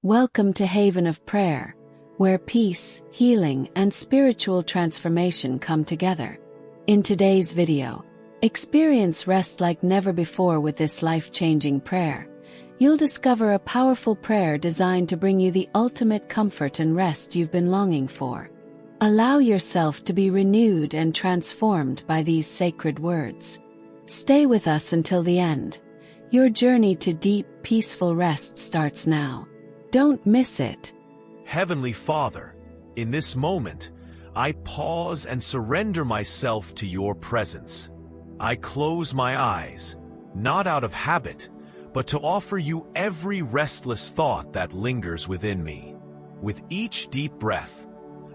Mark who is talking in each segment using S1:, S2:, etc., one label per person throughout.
S1: Welcome to Haven of Prayer, where peace, healing, and spiritual transformation come together. In today's video, experience rest like never before with this life-changing prayer. You'll discover a powerful prayer designed to bring you the ultimate comfort and rest you've been longing for. Allow yourself to be renewed and transformed by these sacred words. Stay with us until the end. Your journey to deep, peaceful rest starts now. Don't miss it.
S2: Heavenly Father, in this moment, I pause and surrender myself to your presence. I close my eyes, not out of habit, but to offer you every restless thought that lingers within me. With each deep breath,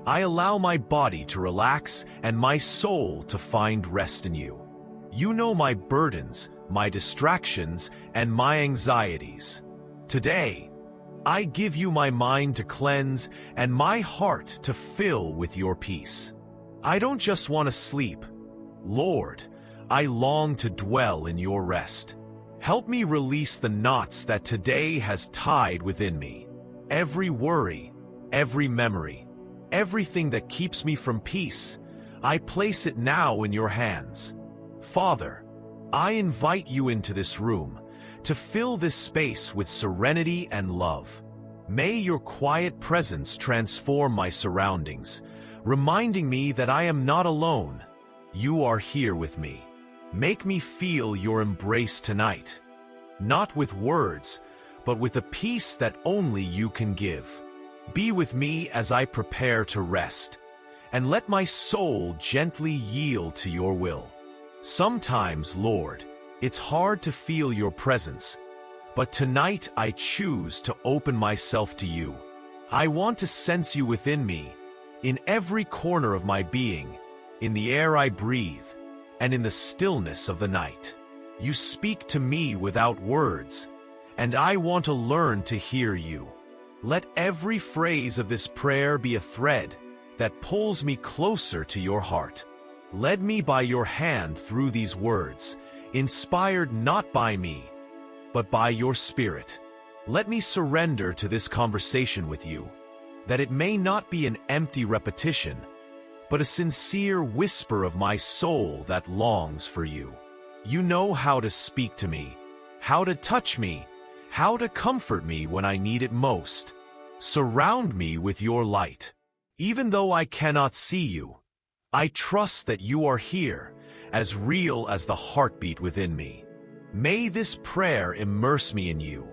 S2: I allow my body to relax and my soul to find rest in you. You know my burdens, my distractions, and my anxieties. Today, I give you my mind to cleanse and my heart to fill with your peace. I don't just want to sleep. Lord, I long to dwell in your rest. Help me release the knots that today has tied within me. Every worry, every memory, everything that keeps me from peace, I place it now in your hands. Father, I invite you into this room to fill this space with serenity and love. May your quiet presence transform my surroundings, reminding me that I am not alone. You are here with me. Make me feel your embrace tonight, not with words, but with a peace that only you can give. Be with me as I prepare to rest, and let my soul gently yield to your will. Sometimes, Lord, it's hard to feel your presence, but tonight I choose to open myself to you. I want to sense you within me, in every corner of my being, in the air I breathe, and in the stillness of the night. You speak to me without words, and I want to learn to hear you. Let every phrase of this prayer be a thread that pulls me closer to your heart. Lead me by your hand through these words, inspired not by me, but by your Spirit. Let me surrender to this conversation with you, that it may not be an empty repetition, but a sincere whisper of my soul that longs for you. You know how to speak to me, how to touch me, how to comfort me when I need it most. Surround me with your light. Even though I cannot see you, I trust that you are here, as real as the heartbeat within me. May this prayer immerse me in you,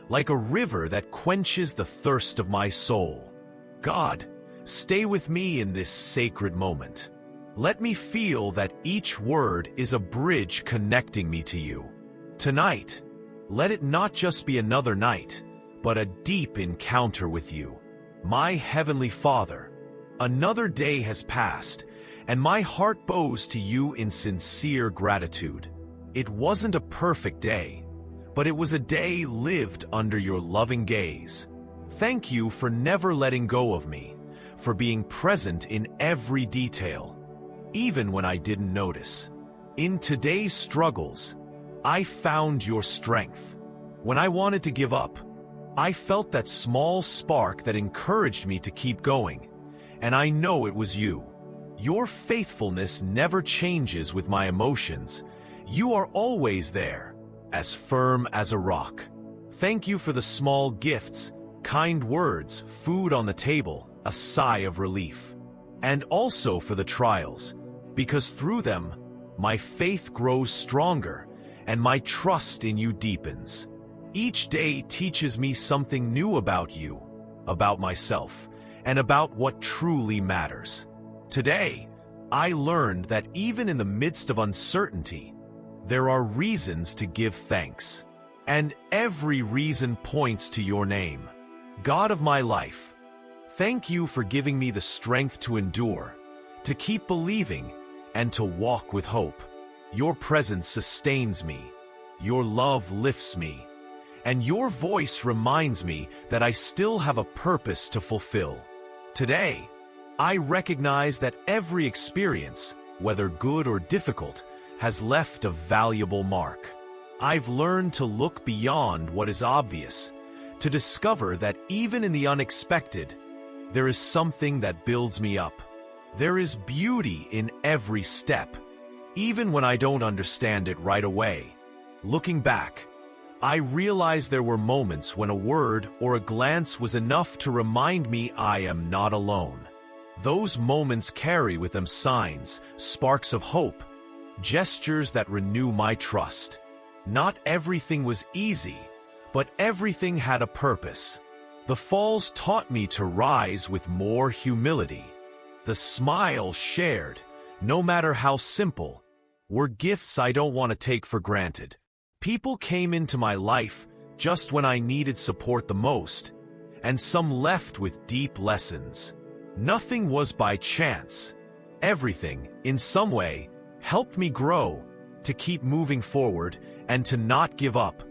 S2: like a river that quenches the thirst of my soul. God, stay with me in this sacred moment. Let me feel that each word is a bridge connecting me to you. Tonight, let it not just be another night, but a deep encounter with you. My Heavenly Father, another day has passed, and my heart bows to you in sincere gratitude. It wasn't a perfect day, but it was a day lived under your loving gaze. Thank you for never letting go of me, for being present in every detail, even when I didn't notice. In today's struggles, I found your strength. When I wanted to give up, I felt that small spark that encouraged me to keep going, and I know it was you. Your faithfulness never changes with my emotions. You are always there, as firm as a rock. Thank you for the small gifts, kind words, food on the table, a sigh of relief. And also for the trials, because through them, my faith grows stronger and my trust in you deepens. Each day teaches me something new about you, about myself, and about what truly matters. Today, I learned that even in the midst of uncertainty, there are reasons to give thanks. And every reason points to your name. God of my life, thank you for giving me the strength to endure, to keep believing, and to walk with hope. Your presence sustains me, your love lifts me, and your voice reminds me that I still have a purpose to fulfill. Today, I recognize that every experience, whether good or difficult, has left a valuable mark. I've learned to look beyond what is obvious, to discover that even in the unexpected, there is something that builds me up. There is beauty in every step, even when I don't understand it right away. Looking back, I realize there were moments when a word or a glance was enough to remind me I am not alone. Those moments carry with them signs, sparks of hope, gestures that renew my trust. Not everything was easy, but everything had a purpose. The falls taught me to rise with more humility. The smile shared, no matter how simple, were gifts I don't want to take for granted. People came into my life just when I needed support the most, and some left with deep lessons. Nothing was by chance. Everything, in some way, helped me grow, to keep moving forward, and to not give up.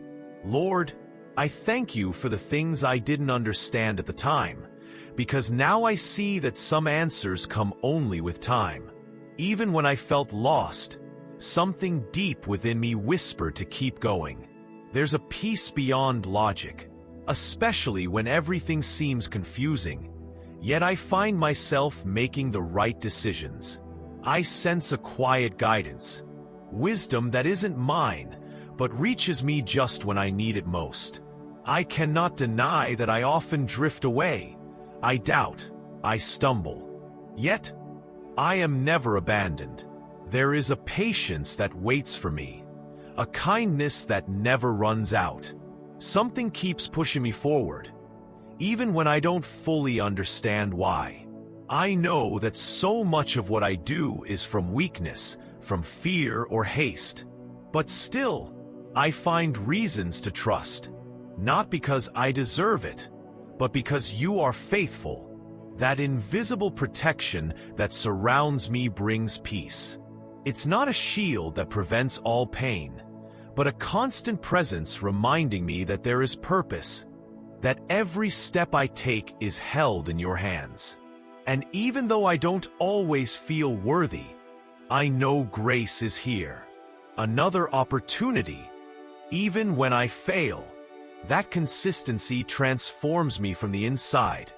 S2: Lord, I thank you for the things I didn't understand at the time, because now I see that some answers come only with time. Even when I felt lost, something deep within me whispered to keep going. There's a peace beyond logic, especially when everything seems confusing, yet I find myself making the right decisions. I sense a quiet guidance, wisdom that isn't mine, but reaches me just when I need it most. I cannot deny that I often drift away. I doubt, I stumble. Yet, I am never abandoned. There is a patience that waits for me, a kindness that never runs out. Something keeps pushing me forward, even when I don't fully understand why. I know that so much of what I do is from weakness, from fear or haste. But still, I find reasons to trust, not because I deserve it, but because you are faithful. That invisible protection that surrounds me brings peace. It's not a shield that prevents all pain, but a constant presence reminding me that there is purpose, that every step I take is held in your hands. And even though I don't always feel worthy, I know grace is here. Another opportunity, even when I fail. That consistency transforms me from the inside,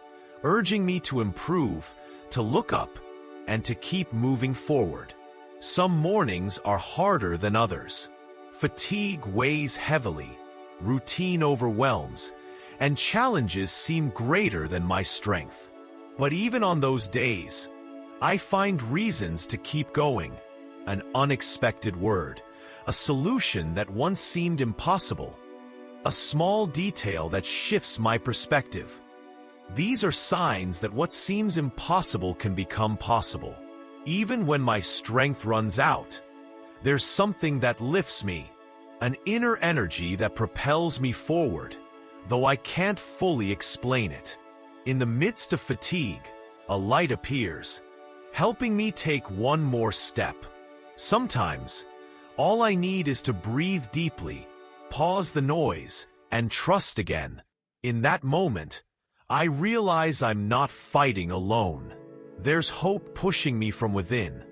S2: urging me to improve, to look up, and to keep moving forward. Some mornings are harder than others. Fatigue weighs heavily, routine overwhelms, and challenges seem greater than my strength. But even on those days, I find reasons to keep going. An unexpected word, a solution that once seemed impossible, a small detail that shifts my perspective. These are signs that what seems impossible can become possible. Even when my strength runs out, there's something that lifts me, an inner energy that propels me forward, though I can't fully explain it. In the midst of fatigue, a light appears, helping me take one more step. Sometimes, all I need is to breathe deeply, pause the noise, and trust again. In that moment, I realize I'm not fighting alone. There's hope pushing me from within,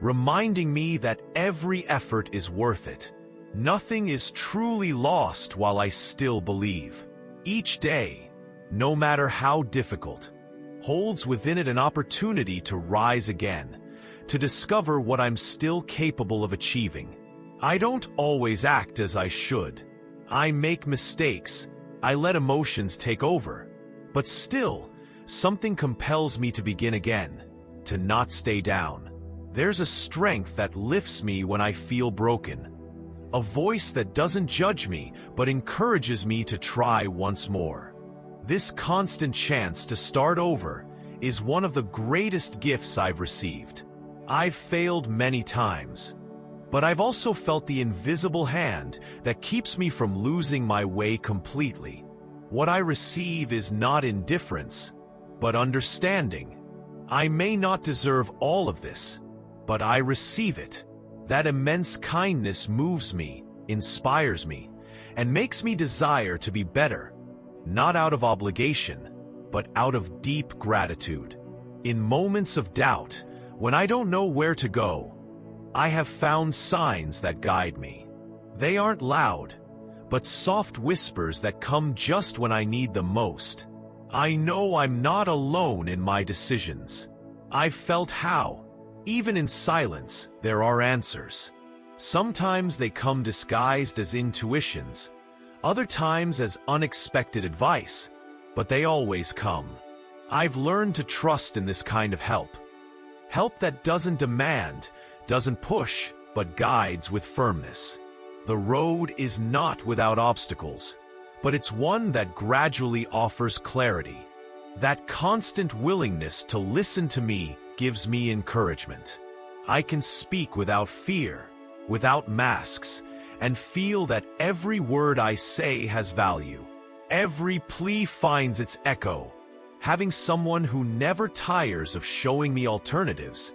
S2: reminding me that every effort is worth it. Nothing is truly lost while I still believe. Each day, no matter how difficult, holds within it an opportunity to rise again, to discover what I'm still capable of achieving. I don't always act as I should. I make mistakes, I let emotions take over, but still, something compels me to begin again, to not stay down. There's a strength that lifts me when I feel broken, a voice that doesn't judge me but encourages me to try once more. This constant chance to start over is one of the greatest gifts I've received. I've failed many times, but I've also felt the invisible hand that keeps me from losing my way completely. What I receive is not indifference, but understanding. I may not deserve all of this, but I receive it. That immense kindness moves me, inspires me, and makes me desire to be better, not out of obligation, but out of deep gratitude. In moments of doubt, when I don't know where to go, I have found signs that guide me. They aren't loud, but soft whispers that come just when I need them most. I know I'm not alone in my decisions. I've felt how, even in silence, there are answers. Sometimes they come disguised as intuitions, other times as unexpected advice, but they always come. I've learned to trust in this kind of help. Help that doesn't demand, doesn't push, but guides with firmness. The road is not without obstacles, but it's one that gradually offers clarity. That constant willingness to listen to me gives me encouragement. I can speak without fear, without masks, and feel that every word I say has value. Every plea finds its echo. Having someone who never tires of showing me alternatives,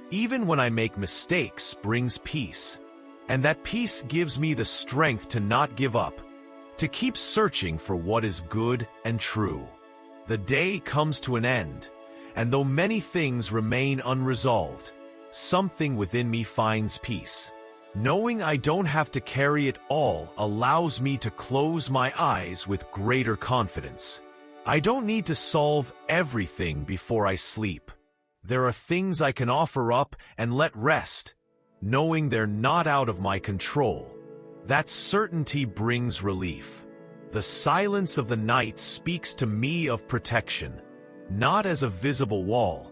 S2: even when I make mistakes, brings peace. And that peace gives me the strength to not give up, to keep searching for what is good and true. The day comes to an end, and though many things remain unresolved, something within me finds peace. Knowing I don't have to carry it all allows me to close my eyes with greater confidence. I don't need to solve everything before I sleep. There are things I can offer up and let rest, knowing they're not out of my control. That certainty brings relief. The silence of the night speaks to me of protection, not as a visible wall,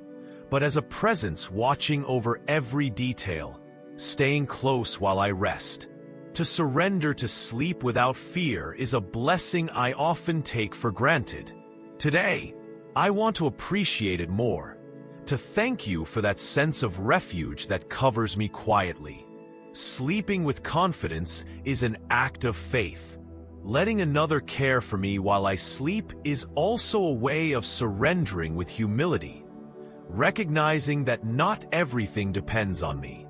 S2: but as a presence watching over every detail, staying close while I rest. To surrender to sleep without fear is a blessing I often take for granted. Today, I want to appreciate it more, to thank you for that sense of refuge that covers me quietly. Sleeping with confidence is an act of faith. Letting another care for me while I sleep is also a way of surrendering with humility, recognizing that not everything depends on me.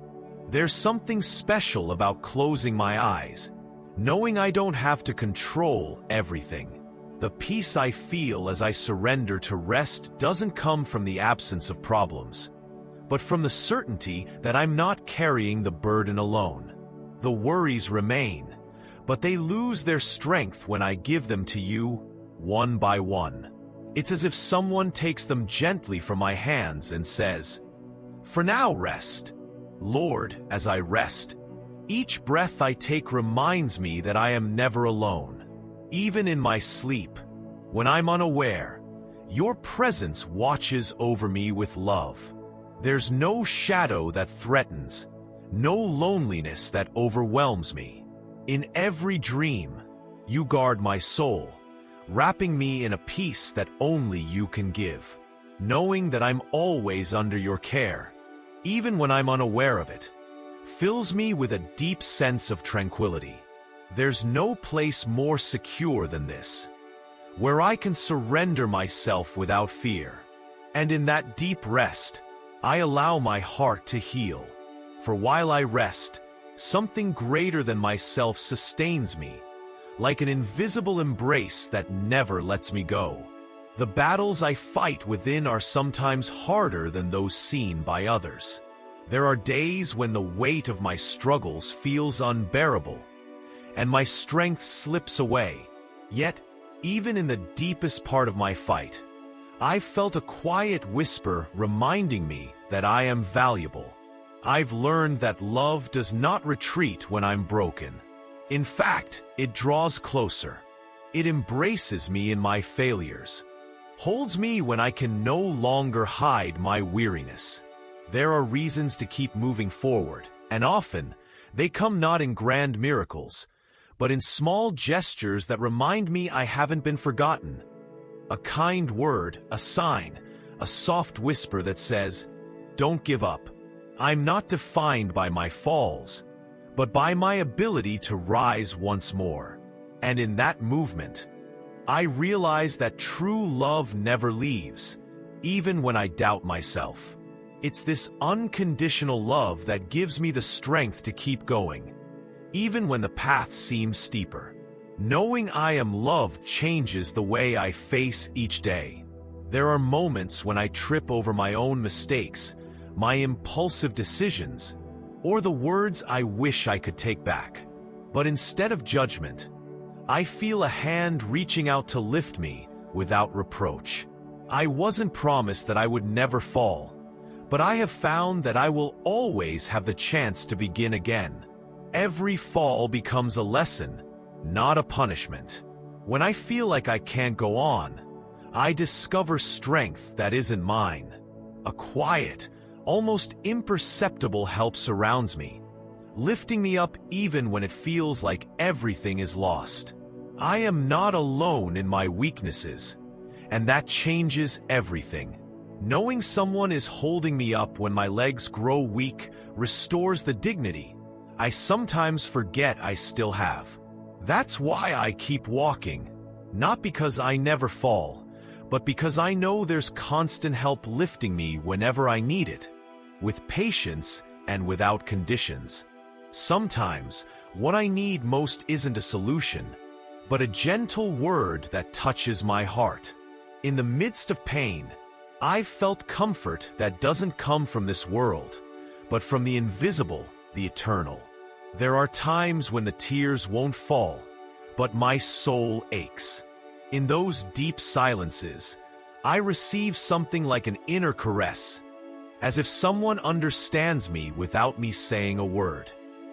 S2: There's something special about closing my eyes, knowing I don't have to control everything. The peace I feel as I surrender to rest doesn't come from the absence of problems, but from the certainty that I'm not carrying the burden alone. The worries remain, but they lose their strength when I give them to you, one by one. It's as if someone takes them gently from my hands and says, "For now, rest." Lord, as I rest, each breath I take reminds me that I am never alone. Even in my sleep, when I'm unaware, your presence watches over me with love. There's no shadow that threatens, no loneliness that overwhelms me. In every dream, you guard my soul, wrapping me in a peace that only you can give. Knowing that I'm always under your care, even when I'm unaware of it, fills me with a deep sense of tranquility. There's no place more secure than this, where I can surrender myself without fear. And in that deep rest, I allow my heart to heal. For while I rest, something greater than myself sustains me, like an invisible embrace that never lets me go. The battles I fight within are sometimes harder than those seen by others. There are days when the weight of my struggles feels unbearable, and my strength slips away. Yet, even in the deepest part of my fight, I've felt a quiet whisper reminding me that I am valuable. I've learned that love does not retreat when I'm broken. In fact, it draws closer. It embraces me in my failures, holds me when I can no longer hide my weariness. There are reasons to keep moving forward, and often, they come not in grand miracles, but in small gestures that remind me I haven't been forgotten. A kind word, a sign, a soft whisper that says, "Don't give up. I'm not defined by my falls, but by my ability to rise once more." And in that movement, I realize that true love never leaves, even when I doubt myself. It's this unconditional love that gives me the strength to keep going, even when the path seems steeper. Knowing I am loved changes the way I face each day. There are moments when I trip over my own mistakes, my impulsive decisions, or the words I wish I could take back. But instead of judgment, I feel a hand reaching out to lift me without reproach. I wasn't promised that I would never fall, but I have found that I will always have the chance to begin again. Every fall becomes a lesson, not a punishment. When I feel like I can't go on, I discover strength that isn't mine. A quiet, almost imperceptible help surrounds me, lifting me up even when it feels like everything is lost. I am not alone in my weaknesses, and that changes everything. Knowing someone is holding me up when my legs grow weak restores the dignity I sometimes forget I still have. That's why I keep walking, not because I never fall, but because I know there's constant help lifting me whenever I need it, with patience and without conditions. Sometimes, what I need most isn't a solution, but a gentle word that touches my heart. In the midst of pain, I've felt comfort that doesn't come from this world, but from the invisible, the eternal. There are times when the tears won't fall, but my soul aches. In those deep silences, I receive something like an inner caress, as if someone understands me without me saying a word.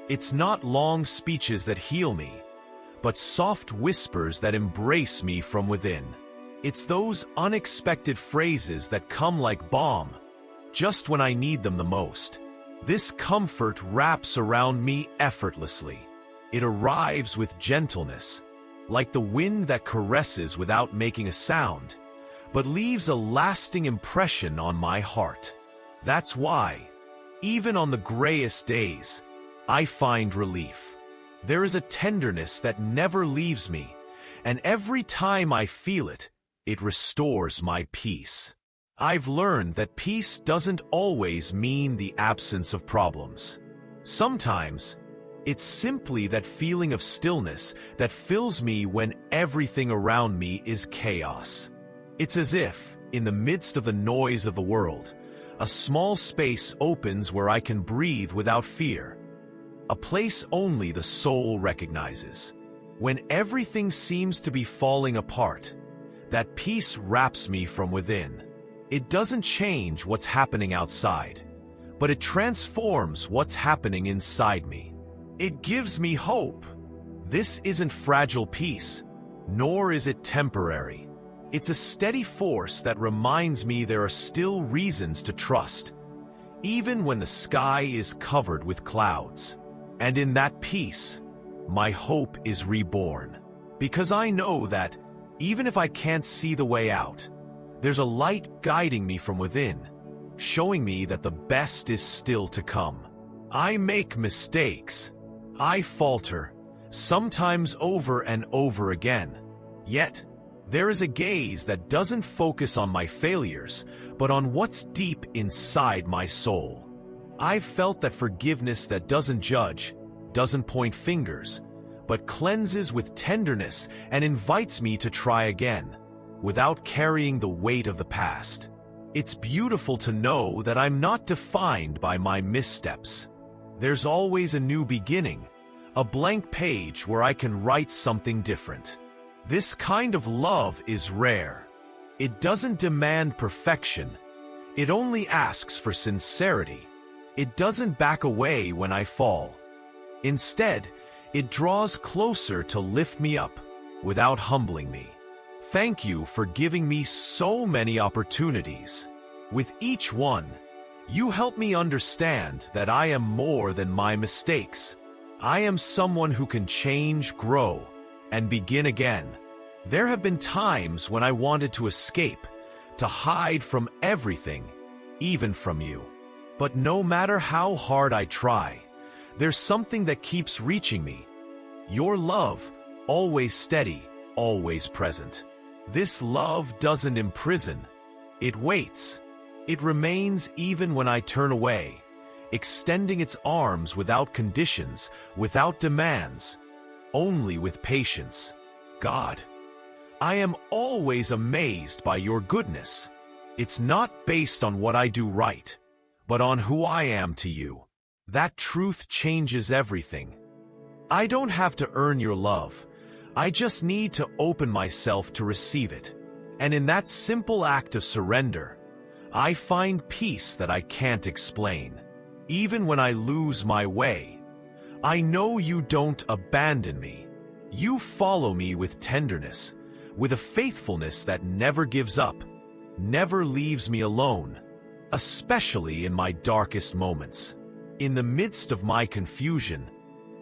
S2: It's not long speeches that heal me, but soft whispers that embrace me from within. It's those unexpected phrases that come like balm, just when I need them the most. This comfort wraps around me effortlessly. It arrives with gentleness, like the wind that caresses without making a sound, but leaves a lasting impression on my heart. That's why, even on the grayest days, I find relief. There is a tenderness that never leaves me, and every time I feel it, it restores my peace. I've learned that peace doesn't always mean the absence of problems. Sometimes, it's simply that feeling of stillness that fills me when everything around me is chaos. It's as if, in the midst of the noise of the world, a small space opens where I can breathe without fear. A place only the soul recognizes. When everything seems to be falling apart, that peace wraps me from within. It doesn't change what's happening outside, but it transforms what's happening inside me. It gives me hope. This isn't fragile peace, nor is it temporary. It's a steady force that reminds me there are still reasons to trust, even when the sky is covered with clouds. And in that peace, my hope is reborn. Because I know that, even if I can't see the way out, there's a light guiding me from within, showing me that the best is still to come. I make mistakes. I falter, sometimes over and over again. Yet, there is a gaze that doesn't focus on my failures, but on what's deep inside my soul. I've felt that forgiveness that doesn't judge, doesn't point fingers, but cleanses with tenderness and invites me to try again, without carrying the weight of the past. It's beautiful to know that I'm not defined by my missteps. There's always a new beginning, a blank page where I can write something different. This kind of love is rare. It doesn't demand perfection. It only asks for sincerity. It doesn't back away when I fall. Instead, it draws closer to lift me up without humbling me. Thank you for giving me so many opportunities. With each one, you help me understand that I am more than my mistakes. I am someone who can change, grow, and begin again. There have been times when I wanted to escape, to hide from everything, even from you. But no matter how hard I try, there's something that keeps reaching me. Your love, always steady, always present. This love doesn't imprison. It waits. It remains even when I turn away, extending its arms without conditions, without demands, only with patience. God, I am always amazed by your goodness. It's not based on what I do right, but on who I am to you. That truth changes everything. I don't have to earn your love. I just need to open myself to receive it. And in that simple act of surrender, I find peace that I can't explain. Even when I lose my way, I know you don't abandon me. You follow me with tenderness, with a faithfulness that never gives up, never leaves me alone, especially in my darkest moments. In the midst of my confusion,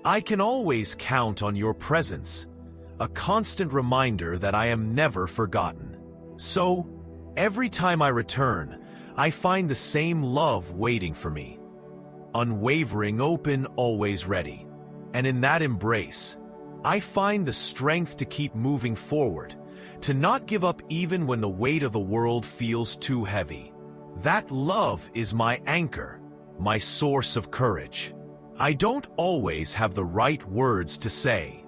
S2: I can always count on your presence, a constant reminder that I am never forgotten. So, every time I return, I find the same love waiting for me. Unwavering, open, always ready. And in that embrace, I find the strength to keep moving forward, to not give up even when the weight of the world feels too heavy. That love is my anchor, my source of courage. I don't always have the right words to say.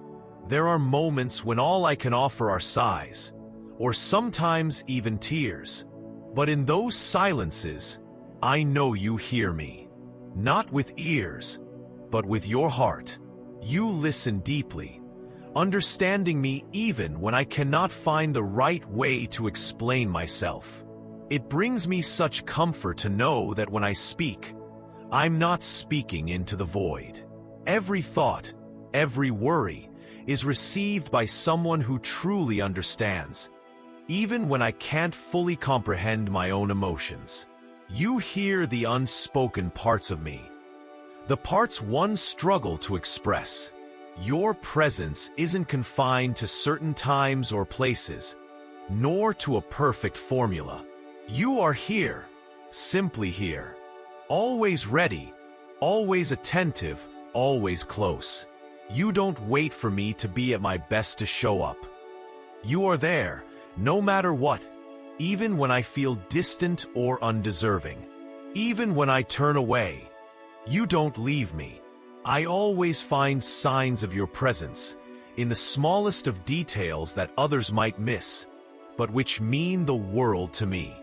S2: There are moments when all I can offer are sighs, or sometimes even tears. But in those silences, I know you hear me. Not with ears, but with your heart. You listen deeply, understanding me even when I cannot find the right way to explain myself. It brings me such comfort to know that when I speak, I'm not speaking into the void. Every thought, every worry, is received by someone who truly understands, even when I can't fully comprehend my own emotions. You hear the unspoken parts of me, the parts one struggles to express. Your presence isn't confined to certain times or places, nor to a perfect formula. You are here, simply here, always ready, always attentive, always close. You don't wait for me to be at my best to show up. You are there, no matter what, even when I feel distant or undeserving. Even when I turn away, you don't leave me. I always find signs of your presence, in the smallest of details that others might miss, but which mean the world to me.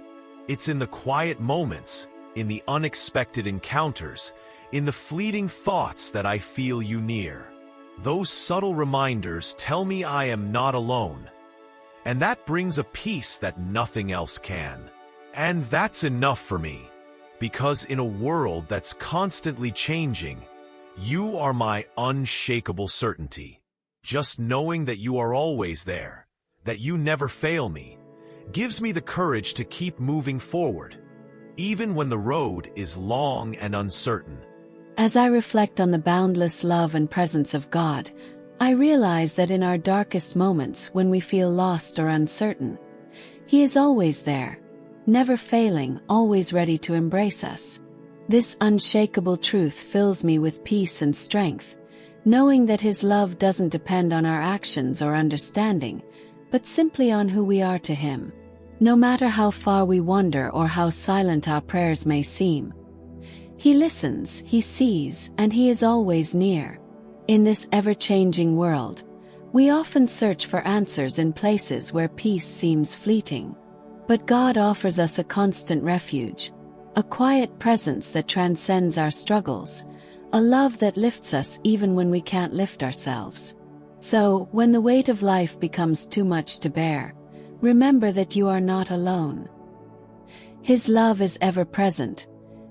S2: It's in the quiet moments, in the unexpected encounters, in the fleeting thoughts that I feel you near. Those subtle reminders tell me I am not alone, and that brings a peace that nothing else can. And that's enough for me, because in a world that's constantly changing, you are my unshakable certainty. Just knowing that you are always there, that you never fail me, gives me the courage to keep moving forward, even when the road is long and uncertain.
S1: As I reflect on the boundless love and presence of God, I realize that in our darkest moments when we feel lost or uncertain, He is always there, never failing, always ready to embrace us. This unshakable truth fills me with peace and strength, knowing that His love doesn't depend on our actions or understanding, but simply on who we are to Him. No matter how far we wander or how silent our prayers may seem, He listens, He sees, and He is always near. In this ever-changing world, we often search for answers in places where peace seems fleeting. But God offers us a constant refuge, a quiet presence that transcends our struggles, a love that lifts us even when we can't lift ourselves. So, when the weight of life becomes too much to bear, remember that you are not alone. His love is ever present,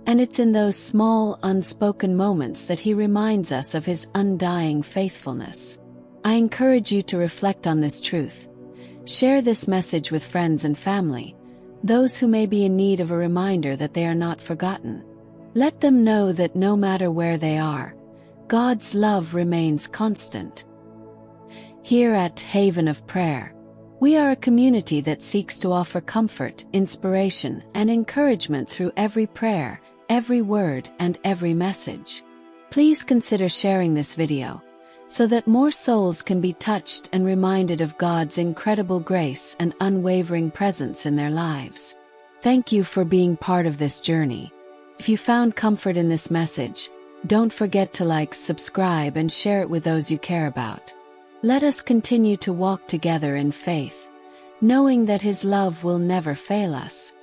S1: and it's in those small, unspoken moments that He reminds us of His undying faithfulness. I encourage you to reflect on this truth. Share this message with friends and family, those who may be in need of a reminder that they are not forgotten. Let them know that no matter where they are, God's love remains constant. Here at Haven of Prayer, we are a community that seeks to offer comfort, inspiration, and encouragement through every prayer, every word, and every message. Please consider sharing this video, so that more souls can be touched and reminded of God's incredible grace and unwavering presence in their lives. Thank you for being part of this journey. If you found comfort in this message, don't forget to like, subscribe, and share it with those you care about. Let us continue to walk together in faith, knowing that His love will never fail us.